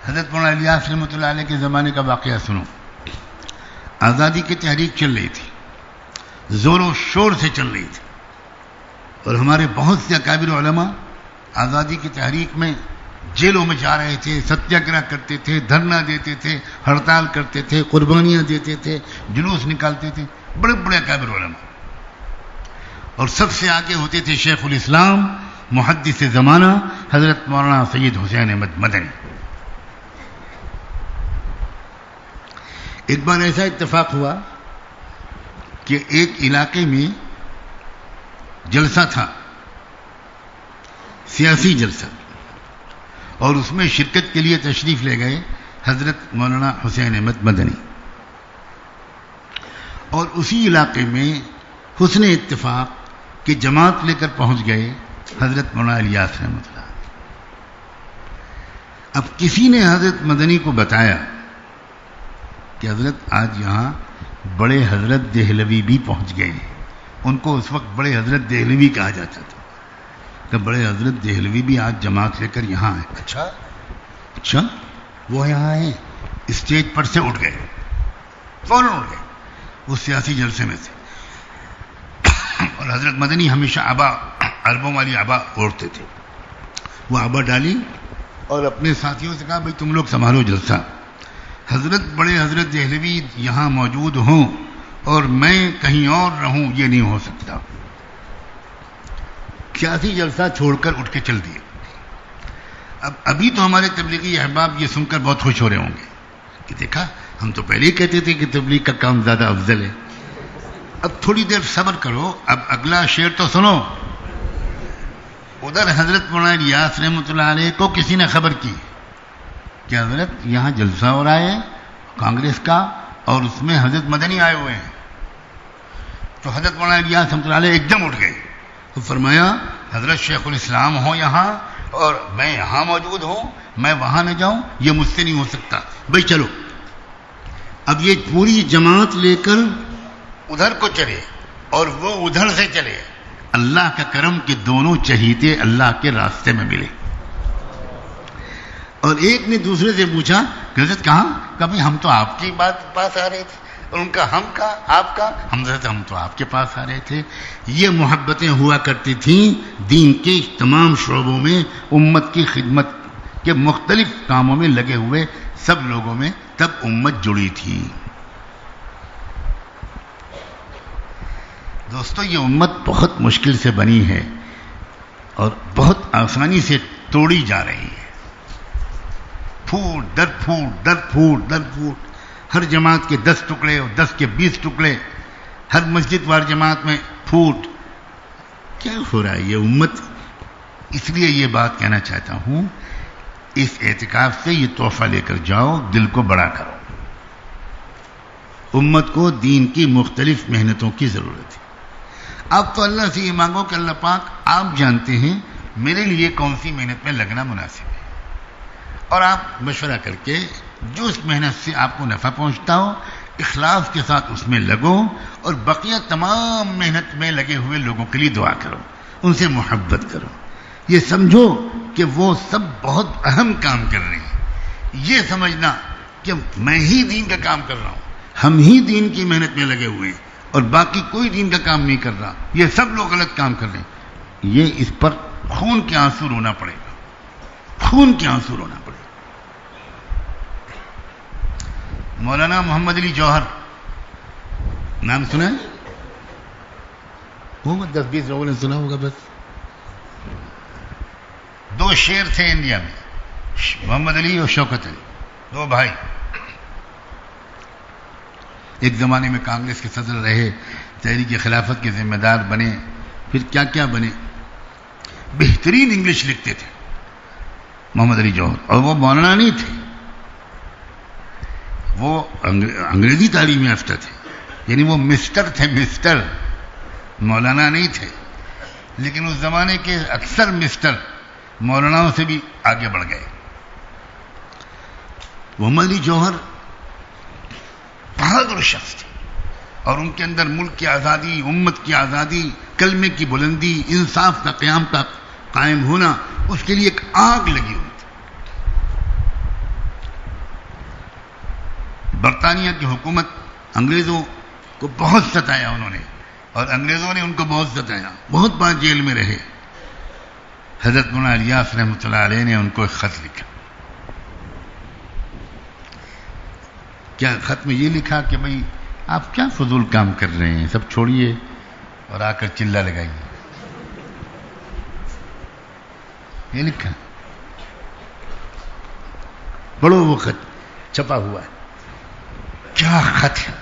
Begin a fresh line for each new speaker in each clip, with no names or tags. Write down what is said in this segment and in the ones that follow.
حضرت مولانا الیاس رحمۃ اللہ علیہ کے زمانے کا واقعہ سنو. آزادی کی تحریک چل رہی تھی, زور و شور سے چل رہی تھی, اور ہمارے بہت سے اکابر علماء آزادی کی تحریک میں جیلوں میں جا رہے تھے, ستیہ گرہ کرتے تھے, دھرنا دیتے تھے, ہڑتال کرتے تھے, قربانیاں دیتے تھے, جلوس نکالتے تھے, بڑے بڑے اکابر علماء. اور سب سے آگے ہوتے تھے شیخ الاسلام محدث زمانہ حضرت مولانا سید حسین احمد مدنی. ایک بار ایسا اتفاق ہوا کہ ایک علاقے میں جلسہ تھا, سیاسی جلسہ, اور اس میں شرکت کے لیے تشریف لے گئے حضرت مولانا حسین احمد مدنی. اور اسی علاقے میں حسن اتفاق کہ جماعت لے کر پہنچ گئے حضرت مولانا الیاس رحمۃ اللہ. اب کسی نے حضرت مدنی کو بتایا کہ حضرت آج یہاں بڑے حضرت دہلوی بھی پہنچ گئے ہیں. ان کو اس وقت بڑے حضرت دہلوی کہا جاتا تھا, کہ بڑے حضرت دہلوی بھی آج جماعت لے کر یہاں ہیں. اچھا وہ یہاں ہیں. اسٹیج پر سے اٹھ گئے, فوراً اٹھ گئے اس سیاسی جلسے میں سے. اور حضرت مدنی ہمیشہ عبا, عربوں والی عبا اوڑھتے تھے. وہ عبا ڈالی اور اپنے ساتھیوں سے کہا بھائی تم لوگ سنبھالو جلسہ, حضرت بڑے حضرت دہلوی یہاں موجود ہوں اور میں کہیں اور رہوں یہ نہیں ہو سکتا. سیاسی جلسہ چھوڑ کر اٹھ کے چل دیے. اب ابھی تو ہمارے تبلیغی احباب یہ سن کر بہت خوش ہو رہے ہوں گے کہ دیکھا ہم تو پہلے ہی کہتے تھے کہ تبلیغ کا کام زیادہ افضل ہے. اب تھوڑی دیر صبر کرو, اب اگلا شعر تو سنو. ادھر حضرت مولانا الیاس رحمۃ اللہ علیہ کو کسی نے خبر کی کہ حضرت یہاں جلسہ ہو رہا ہے کانگریس کا, اور اس میں حضرت مدنی آئے ہوئے ہیں. تو حضرت مولانا الیاس رحمۃ اللہ علیہ ایک دم اٹھ گئے. تو فرمایا حضرت شیخ الاسلام ہوں یہاں اور میں یہاں موجود ہوں, میں وہاں نہ جاؤں یہ مجھ سے نہیں ہو سکتا. بھائی چلو. اب یہ پوری جماعت لے کر ادھر کو چلے اور وہ ادھر سے چلے. اللہ کا کرم کہ دونوں چہیتے اللہ کے راستے میں ملے. اور ایک نے دوسرے سے پوچھا کہ حضرت کہاں؟ کبھی ہم تو آپ کی بات پاس آ رہے تھے. اور ان کا ہم کا آپ کا, ہم تو آپ کے پاس آ رہے تھے. یہ محبتیں ہوا کرتی تھیں دین کے تمام شعبوں میں, امت کی خدمت کے مختلف کاموں میں لگے ہوئے سب لوگوں میں, تب امت جڑی تھی. دوستو یہ امت بہت مشکل سے بنی ہے اور بہت آسانی سے توڑی جا رہی ہے. پھوٹ در پھوٹ در پھوٹ در پھوٹ, ہر جماعت کے 10 ٹکڑے اور 10 کے 20 ٹکڑے, ہر مسجد وار جماعت میں پھوٹ. کیا ہو رہا ہے یہ امت؟ اس لیے یہ بات کہنا چاہتا ہوں, اس اعتکاف سے یہ تحفہ لے کر جاؤ, دل کو بڑا کرو. امت کو دین کی مختلف محنتوں کی ضرورت ہے. اب تو اللہ سے یہ مانگو کہ اللہ پاک آپ جانتے ہیں میرے لیے کون سی محنت میں لگنا مناسب ہے, اور آپ مشورہ کر کے جو اس محنت سے آپ کو نفع پہنچتا ہو اخلاص کے ساتھ اس میں لگو, اور بقیہ تمام محنت میں لگے ہوئے لوگوں کے لیے دعا کرو, ان سے محبت کرو. یہ سمجھو کہ وہ سب بہت اہم کام کر رہے ہیں. یہ سمجھنا کہ میں ہی دین کا کام کر رہا ہوں, ہم ہی دین کی محنت میں لگے ہوئے ہیں اور باقی کوئی دین کا کام نہیں کر رہا, یہ سب لوگ غلط کام کر رہے ہیں. یہ اس پر خون کے آنسو رونا پڑے گا, خون کے آنسو رونا پڑے گا. مولانا محمد علی جوہر نام سنا ہے؟ 10-20 لوگوں نے سنا ہوگا بس. 2 شیر تھے انڈیا میں, محمد علی اور شوکت علی, 2 بھائی. ایک زمانے میں کانگریس کے صدر رہے, تحریک خلافت کے ذمہ دار بنے, پھر کیا کیا بنے. بہترین انگلش لکھتے تھے محمد علی جوہر, اور وہ مولانا نہیں تھے, وہ انگریزی تعلیم یافتہ تھے, یعنی وہ مسٹر تھے, مسٹر, مولانا نہیں تھے. لیکن اس زمانے کے اکثر مسٹر مولاناؤں سے بھی آگے بڑھ گئے. محمد علی جوہر بہادر شخص تھے, اور ان کے اندر ملک کی آزادی, امت کی آزادی, کلمے کی بلندی, انصاف کا قیام کا قائم ہونا, اس کے لیے ایک آگ لگی ہوئی تھی. برطانیہ کی حکومت انگریزوں کو بہت ستایا انہوں نے، اور انگریزوں نے ان کو بہت ستایا، بہت بار جیل میں رہے. حضرت مولانا الیاس رحمۃ اللہ علیہ نے ان کو ایک خط لکھا. کیا خط میں یہ لکھا کہ بھئی آپ کیا فضول کام کر رہے ہیں، سب چھوڑیے اور آ کر چلہ لگائیے. یہ لکھا، پڑھو وہ خط چھپا ہوا ہے. کیا خط ہے؟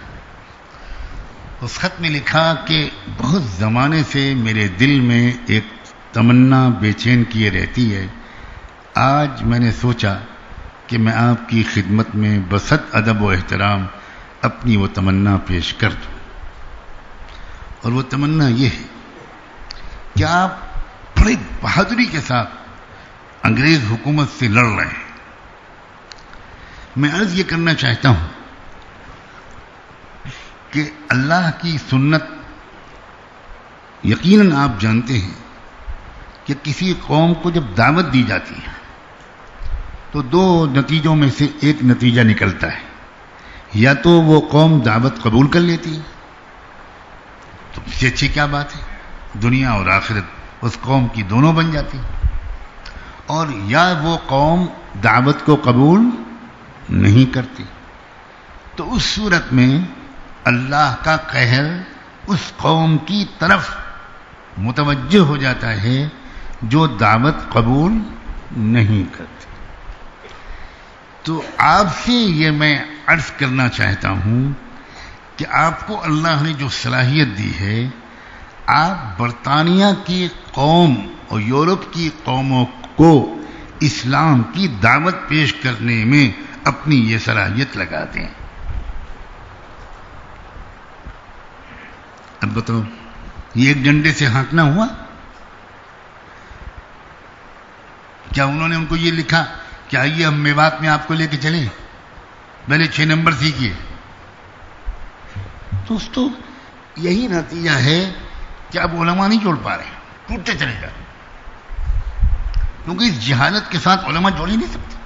اس خط میں لکھا کہ بہت زمانے سے میرے دل میں ایک تمنا بے چین کیے رہتی ہے. آج میں نے سوچا کہ میں آپ کی خدمت میں بسط ادب و احترام اپنی وہ تمنا پیش کر دوں. اور وہ تمنا یہ ہے کہ آپ بڑی بہادری کے ساتھ انگریز حکومت سے لڑ رہے ہیں. میں عرض یہ کرنا چاہتا ہوں کہ اللہ کی سنت، یقیناً آپ جانتے ہیں کہ کسی قوم کو جب دعوت دی جاتی ہے تو دو نتیجوں میں سے ایک نتیجہ نکلتا ہے. یا تو وہ قوم دعوت قبول کر لیتی ہے تو اس سے اچھی کیا بات ہے، دنیا اور آخرت اس قوم کی دونوں بن جاتی. اور یا وہ قوم دعوت کو قبول نہیں کرتی، تو اس صورت میں اللہ کا قہر اس قوم کی طرف متوجہ ہو جاتا ہے جو دعوت قبول نہیں کرتی. تو آپ سے یہ میں عرض کرنا چاہتا ہوں کہ آپ کو اللہ نے جو صلاحیت دی ہے، آپ برطانیہ کی قوم اور یورپ کی قوموں کو اسلام کی دعوت پیش کرنے میں اپنی یہ صلاحیت لگا دیں. اب بتاؤ، یہ ایک ڈنڈے سے ہانکنا ہوا؟ کیا انہوں نے ان کو یہ لکھا کہ آئیے ہم میوات میں آپ کو لے کے چلیں، پہلے 6 نمبر سیکھیے؟ دوستو، یہی نتیجہ ہے کہ اب علماء نہیں جوڑ پا رہے، ٹوٹتے چلے جا رہے، کیونکہ اس جہالت کے ساتھ علماء جوڑ ہی نہیں سکتے.